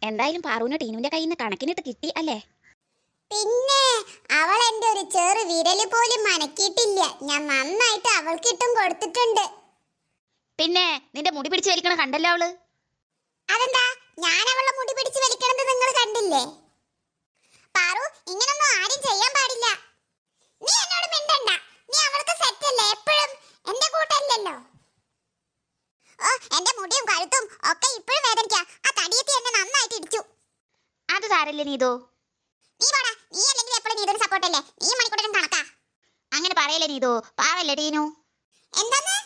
എന്തായാലും പാറുവിന് ടീനുവിന്റെ കയ്യിൽ നിന്ന് കണക്കിനിട്ട് കിട്ടി അല്ലേ? പിന്നെ അവൾ എന്റെ ഒരു ചെറു വിരല് പോലും മനക്കിയിട്ടില്ല. ഞാൻ നന്നായിട്ട് അവൾക്കിട്ടും കൊടുത്തിട്ടുണ്ട്. പിന്നെ നിന്റെ മുടി പിടിച്ച് വലിക്കണ കണ്ടല്ലോ അവള്. അതെന്താ ഞാൻ അവളുടെ മുടി പിടിച്ച് വലിക്കണത് നിങ്ങൾ കണ്ടില്ലേ? പാറു, ഇങ്ങനൊന്നും ആരും ചെയ്യാൻ പാടില്ല. നീ എന്നോട് മിണ്ടണ്ട. നീ അവൾക്ക് സെറ്റ് അല്ലേ? എപ്പോഴും എന്റെ കൂട്ടല്ലല്ലോ. ഓ, എന്റെ മുടിയും കഴുത്തും ഒക്കെ ഇപ്പോഴും വേദനിക്കാ. ആ തടിയത്തി എന്നെ നന്നായിട്ട് ഇടിച്ചു. അത് സാരല്ലേ നീതു. നീ പോടാ. നീ അല്ലെങ്കിൽ എപ്പോഴും നീതിന് സപ്പോർട്ട് അല്ലേ? നീ മണിക്കൂട്ടനും കണക്കാ. അങ്ങനെ പറയല്ലേ നീതു. പാവല്ലേ ടീനു. എന്താന്ന്?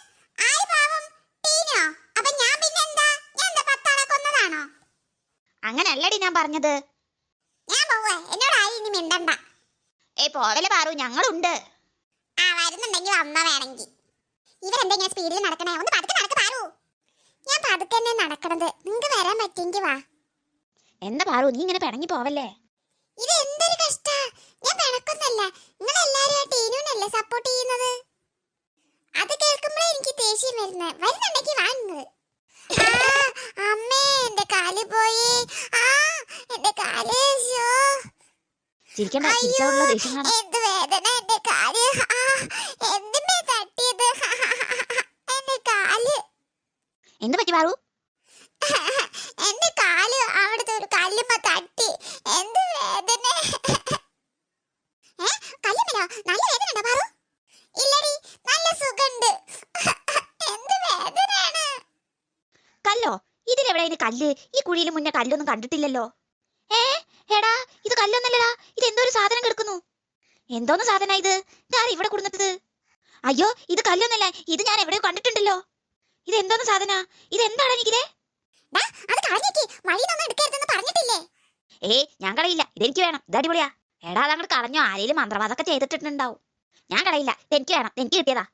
ആര് പാവം? ടീനോ? അപ്പൊ ഞാൻ പിന്നെ എന്താ? ഞാൻ എന്താ പത്താളെ കൊന്നതാണോ? അങ്ങനല്ലടി ഞാൻ പറഞ്ഞത്. ഞാൻ പോവേ. എന്നോട് ആരും ഇനി മിണ്ടണ്ട. ഏയ് പോവല്ലേ പാറു, ഞങ്ങളുണ്ട്. ആ, വരുന്നുണ്ടെങ്കിൽ വന്ന വേണമെങ്കിൽ. ഇവരെന്താ ഞാൻ സ്പീഡിൽ നടക്കണേ? ഒന്ന് പതുക്കെ നടക്ക് പാറു. ഞാൻ പതുക്കെ തന്നെ നടക്കണത്. നിങ്ങൾക്ക് വരാൻ പറ്റുമെങ്കിൽ വാ. എന്താ പാറു നീ ഇങ്ങനെ പിണങ്ങി പോവല്ലേ? ഇത് എന്തൊരു കഷ്ടാ. ഞാൻ പിണക്കൊന്നല്ല. നിങ്ങൾ എല്ലാരും ആ ടീനുവിനല്ലേ സപ്പോർട്ട് ചെയ്യുന്നത്? അത് കേൾക്കുമ്പോഴേ എനിക്ക് ദേഷ്യം വരുന്നുണ്ടെങ്കിൽ വാ നിങ്ങൾ. അമ്മേ, എന്റെ കാല് പോയി. എന്റെ കാല്. ചിരിക്കണ്ട, ചിരിച്ചാലുള്ള ദേഷ്യം കാണാം. എന്ത് വേദന എന്റെ കാല്. എന്തിനാ തട്ടിയത്? എന്റെ കാല്. എന്ത് പറ്റി പാറു? എന്റെ കാല് അവിടുത്തെ ഒരു കല്ലുമ്മ തട്ടി. എന്ത് വേദന. കല്ലുമ്മലോ? നല്ല വേദന ഉണ്ടോ പാറു? ഇല്ലടി, നല്ല സുഖണ്ട്. എന്ത് വേദനയാണ്. കല്ലോ? ഇതിലെവിടെ ഇതിന് കല്ല്? ഈ കുഴിയിൽ മുന്നേ കല്ലൊന്നും കണ്ടിട്ടില്ലല്ലോ. എടാ, ഇത് കല്ലൊന്നല്ലടാ. ഇത് എന്തോ ഒരു സാധനം കിടക്കുന്നു. എന്തോന്ന് സാധന ഇത്? ഞാൻ ഇവിടെ കൊടുക്കുന്നത്. അയ്യോ, ഇത് കല്ലൊന്നല്ല. ഇത് ഞാൻ എവിടെയോ കണ്ടിട്ടുണ്ടല്ലോ. ഇത് എന്തോന്ന് സാധന? ഇത് എന്താണ് എനിക്കിത്? ഞാൻ കളയില്ല. ഇതെനിക്ക് വേണം. ഇത് അടിപൊളിയാ. എടാ, അതങ്ങോട്ട് കളഞ്ഞോ. ആരെങ്കിലും മന്ത്രവാദമൊക്കെ ചെയ്തിട്ടുണ്ടാവും. ഞാൻ കളയില്ല. ഇതെനിക്ക് വേണം. എനിക്ക് കിട്ടിയതാ.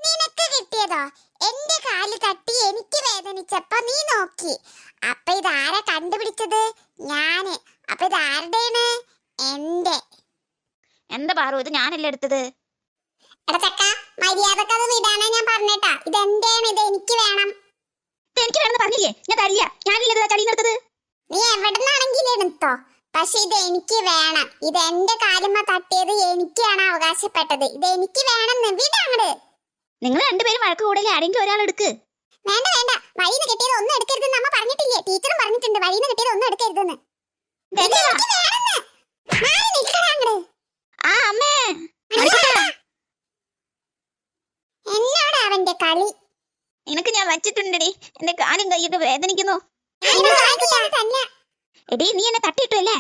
നിനക്ക് കിട്ടിയതോ? എന്റെ കാല് തട്ടി എനിക്ക് വേദനിച്ചപ്പോ നീ നോക്കി. അപ്പൊ ഇതാരാ കണ്ടുപിടിച്ചത്? ഞാന്. അപ്പൊ ഇത് ആരുടെയാണ്? എന്റെ. എന്താ പാറു, ഇത് ഞാനല്ലേ എടുത്തത്. എടാ ചക്ക, മര്യാദക്കത് വിടാനാ ഞാൻ പറഞ്ഞേട്ടാ. ഇത് എന്റെയാണ്. ഇത് എനിക്ക് വേണം. എനിക്ക് വേണമെന്ന് പറഞ്ഞില്ലേ? ഞാൻ തരില്ല. ഞാനില്ല ചടിയെടുത്തത്. നീ എവിടുന്നാണെങ്കിലും എടുത്തോ. പക്ഷെ ഇത് എനിക്ക് വേണം. ഇത് എന്റെ കാലുമ്മ തട്ടിയത് എനിക്കാണ് അവകാശപ്പെട്ടത്. ഇത് എനിക്ക് വേണം. വിടാങ്ങട്. നിങ്ങൾ രണ്ടുപേരും വഴക്ക് കൂടല്ലേ? ആരെങ്കിലും ഒരാൾ എടുക്ക്. വേണ്ട വേണ്ട. വഴിന്ന് കിട്ടിയത് ഒന്നും എടുക്കരുതെന്ന് അമ്മ പറഞ്ഞിട്ടില്ലേ? ടീച്ചറും പറഞ്ഞിട്ടുണ്ട് വഴിന്ന് കിട്ടിയത് ഒന്നും എടുക്കരുതെന്ന്. എന്നോട് അവന്റെ കളി. നിനക്ക് ഞാൻ വച്ചിട്ടുണ്ടടി. എന്റെ കാലും കൈയൊക്കെ വേദനിക്കുന്നു. എടി, നീ എന്നെ തട്ടിയിട്ടല്ലേ?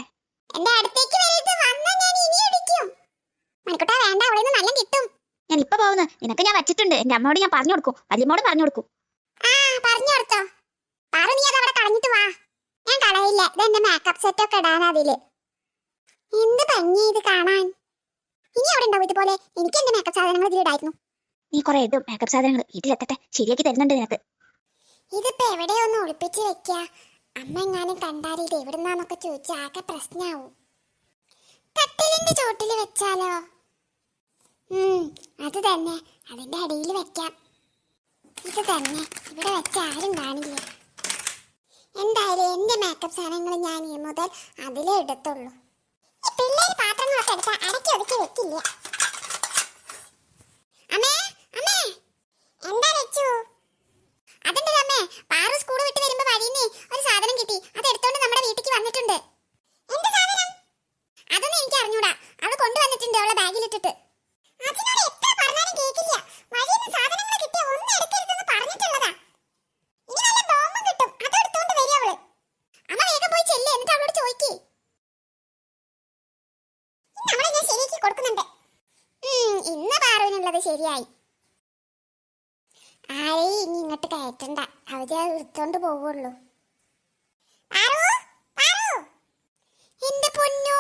എന്റെ അടുത്തേക്ക് വന്നാ ഞാൻ ഇനി അടിക്കും. മണിക്കുട്ടാ വേണ്ട, അവിടെ നിന്ന് നല്ല കിട്ടും. ഞാൻ ഇപ്പൊ പോകുന്നു. നിനക്ക് ഞാൻ വച്ചിട്ടുണ്ട്. എന്റെ അമ്മയോട് ഞാൻ പറഞ്ഞു കൊടുക്കും. വല്യമ്മോട് പറഞ്ഞു കൊടുക്കും. പറഞ്ഞു കൊടുത്തോ. പാറു, നീ അത് അവിടെ കളഞ്ഞിട്ട് വാ. ഞാൻ കളയില്ല. ഇതെന്റെ മേക്കപ്പ് സെറ്റ് ഒക്കെ ഇടാനാ അതില്. എന്ത് ഭംഗി ഇത് കാണാൻ. ഇനി അവിടെ ഉണ്ടാവും ഇതുപോലെ. എനിക്ക് എന്റെ മേക്കപ്പ് സാധനങ്ങൾ ഇതിലിടായിരുന്നു. നീ കുറെ ഇടും മേക്കപ്പ് സാധനങ്ങൾ. വീട്ടിലെത്തട്ടെ, ശരിയാക്കി തരുന്നുണ്ട് നിനക്ക്. ഇതിപ്പോ എവിടെയൊന്ന് ഒളിപ്പിച്ച് വെക്ക. അമ്മ എങ്ങാനും കണ്ടാൽ ഇത് എവിടുന്നാന്നൊക്കെ ചോദിച്ച ആകെ പ്രശ്നാവും. കട്ടിലിന്റെ ചോട്ടില് വെച്ചാലോ? അത് തന്നെ. അതിന്റെ അടിയിൽ വെക്കാം. ഇത് തന്നെ. ഇവിടെ വെച്ച ആരും കാണില്ല. എന്തായാലും എന്റെ മേക്കപ്പ് സാധനങ്ങൾ ഞാൻ ഈ മുതൽ അതിലേ എടുത്തുള്ളൂ. ഈ പിള്ളേര് പാത്രങ്ങളൊക്കെ എടുത്താൽ അടക്കി ഒതുക്കി വെക്കില്ല. അമ്മേ, അമ്മേ, എന്താ വെച്ചു? അതെന്താ അമ്മേ? പാറു സ്കൂൾ വിട്ട് വരുമ്പോ വഴിന്ന് ഒരു സാധനം കിട്ടി. അത് എടുത്തോണ്ട് നമ്മുടെ വീട്ടിലേക്ക് വന്നിട്ടുണ്ട്. എന്ത് സാധനം? അതൊന്നും എനിക്ക് അറിഞ്ഞൂടാ. അവള് കൊണ്ടുവന്നിട്ടുണ്ട് അവളെ ബാഗിലിട്ടിട്ട്. അതിനോട് എത്ര പറഞ്ഞാലും കേൾക്കില്ല. വഴിന്ന് സാധനങ്ങൾ കിട്ടിയ ഒന്നും എടുക്കരുതെന്ന് പറഞ്ഞിട്ടുള്ളതാ. ഇനി നല്ല ബോംബും കിട്ടും. അത് എടുത്തോണ്ട് വരും അവള്. അമ്മ വേഗം പോയി ചെല്ല്. എന്നിട്ട് അവളോട് ചോദിക്ക്. നമ്മളെ ഞാൻ ശരിയാക്കി കൊടുക്കുന്നുണ്ട്. ഇന്ന് പാറുവിനുള്ളത് ശരിയായി. ആരെയും ഇനി ഇങ്ങോട്ട് കയറ്റണ്ട. അവര് എടുത്തോണ്ട് പോവുള്ളൂ. എന്റെ പൊന്നോ,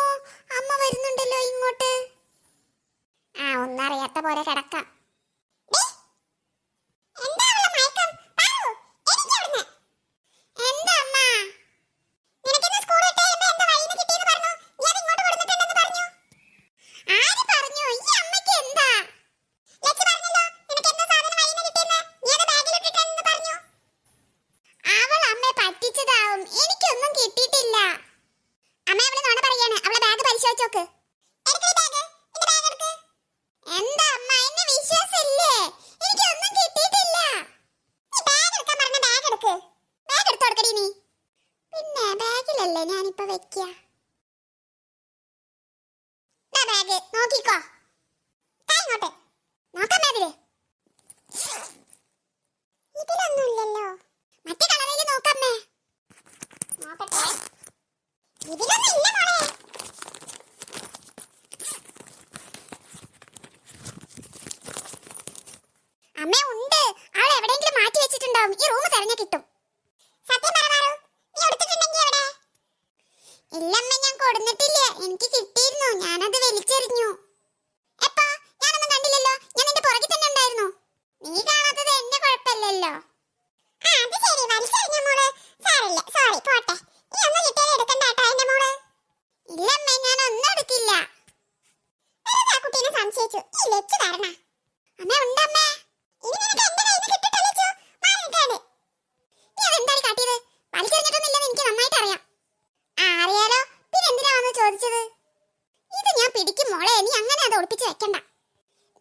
അമ്മ വരുന്നുണ്ടല്ലോ ഇങ്ങോട്ട്. ഒന്നറിയാത്ത പോലെ കിടക്കാം. ബാഗിലല്ലേ ഞാനിപ്പോ വെക്കുക. ബാഗ് നോക്കിക്കോ. ഇങ്ങോട്ട് നോക്കാം ബാഗില്. ഇതിലൊന്നുമില്ലല്ലോ. മറ്റേ കളറിൽ നോക്കമ്മേ. നോക്കട്ടെ. ഇതിലൊന്നും ഇല്ല മോളെ. അമ്മേ ഉണ്ട്. അവൾ എവിടെയെങ്കിലും മാറ്റി വെച്ചിട്ടുണ്ടാവും. ഈ റൂം തെരഞ്ഞു കിട്ടും. സത്യം പറ പാറു, നീ എടുത്തിട്ടുണ്ടെങ്കിൽ എവിടെ? ഇല്ലമ്മ, ഞാൻ കൊടുന്നിട്ടില്ല. എനിക്ക് കിട്ടിയിരുന്നു. ഞാനത് വലിച്ചെറിഞ്ഞു. എപ്പോ? ഞാനൊന്നും കണ്ടില്ലല്ലോ. ഞാൻ നിന്റെ പുറകിൽ തന്നെ ഉണ്ടായിരുന്നു. നീ കാണാത്തത് എന്റെ കുഴപ്പമില്ലല്ലോ. അത് ശരി, വലിച്ചെറിഞ്ഞ മോള്. സാരമില്ല, സോറി, പോട്ടെ. നീ ഒന്നും കിട്ടിയാൽ എടുക്കണ്ട കേട്ടോ എന്റെ മോള്. ഇല്ലമ്മേ, ഞാൻ ഒന്നും എടുക്കില്ല. ആ കുട്ടീനെ സംശയിച്ചു. ഈ വെച്ച് തരണ. അമ്മ ഉണ്ടമ്മേ. ഇനി നിനക്ക് എന്റെ കയ്യിൽ നിന്ന് കിട്ടിട്ടല്ലേ ചോ? മാറിയിട്ടാണ്. നീ അതെന്താണ് കാട്ടിയത്? വലിച്ചെറിഞ്ഞിട്ടൊന്നുമില്ലെന്ന് എനിക്ക് നന്നായിട്ട് അറിയാം. അറിയാലോ, പിന്നെ എന്തിനാ വന്ന് ചോദിച്ചത്? ഇത് ഞാൻ പിടിക്കും മോളെ. നീ അങ്ങനെ അത് ഒളിപ്പിച്ച് വെക്കണ്ട.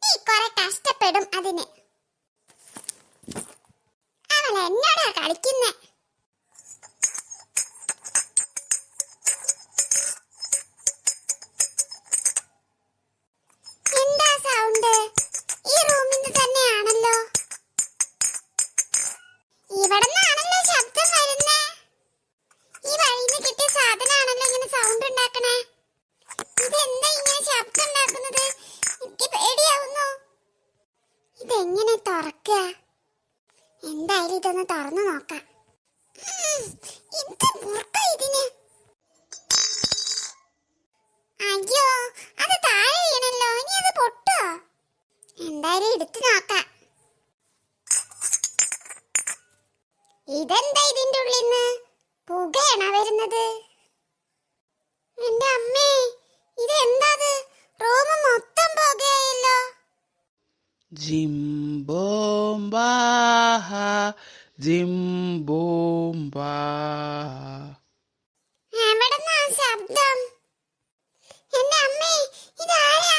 നീ കുറെ കഷ്ടപ്പെടും അതിന്. അവൾ എന്നോടാ കളിക്കുന്നേ. എന്താ സൗണ്ട്? ഈ റൂമിൽ നിന്ന് തന്നെയാണല്ലോ. ഇവിടുന്നാണല്ലോ ശബ്ദം വരുന്നേ. ഈ വഴിയിൽ നിന്ന് കിട്ടിയ സാധനമാണല്ലോ ഇങ്ങനെ സൗണ്ട് ഉണ്ടാക്കണേ. ഇതെന്താ ഇങ്ങനെ ശബ്ദം ഉണ്ടാക്കുന്നത്? എനിക്ക് പേടിയാവുന്നു. ഇതെങ്ങനെ തുറക്കുക? എന്തായാലും ഇതൊന്ന് തുറന്നു നോക്കാം. എന്ത് മുറുക്ക ഇതിന്? അയ്യോ, അത് താഴെ വീണല്ലോ. ഇനി അത് പൊട്ടോ? എന്തായാലും എടുത്തു നോക്കാം. ഇതെന്താ ഇതിന്റെ ഉള്ളിൽ നിന്ന് പുകയാണോ വരുന്നത്? എന്റെ അമ്മേ, ഇതെന്താത്? റൂം മൊത്തം പുകയായല്ലോ. ജിംബോംബാ ജിംബോംബാ. എവിടുന്നാ ശബ്ദം? എന്റെ അമ്മേ, ഇതാരാ?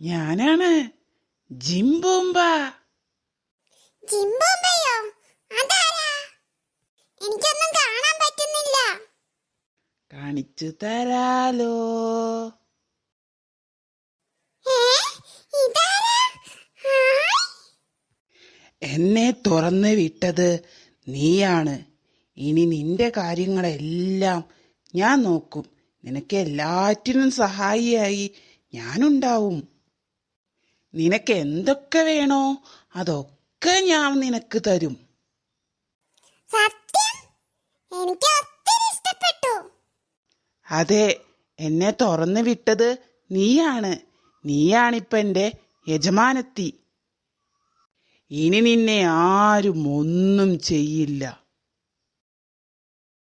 ഞാനാണ് ജിംബോംബാ. ജിംബോംബയോ? അതാരാ? എനിക്കൊന്നും കാണാൻ പറ്റുന്നില്ല. കാണിച്ചു തരാലോ. ഇതാരാ? ഹായ്. എന്നെ തുറന്നു വിട്ടത് നീയാണ്. ഇനി നിന്റെ കാര്യങ്ങളെല്ലാം ഞാൻ നോക്കും. നിനക്ക് എല്ലാറ്റിനും സഹായിയായി ഞാനുണ്ടാവും. നിനക്ക് എന്തൊക്കെ വേണോ അതൊക്കെ ഞാൻ നിനക്ക് തരും. സത്യം? എനിക്ക് ഒത്തിരി ഇഷ്ടപ്പെട്ടു. അതെ, എന്നെ തുറന്നു വിട്ടത് നീയാണ്. നീയാണിപ്പം എൻ്റെ യജമാനത്തി. ഇനി നിന്നെ ആരും ഒന്നും ചെയ്യില്ല.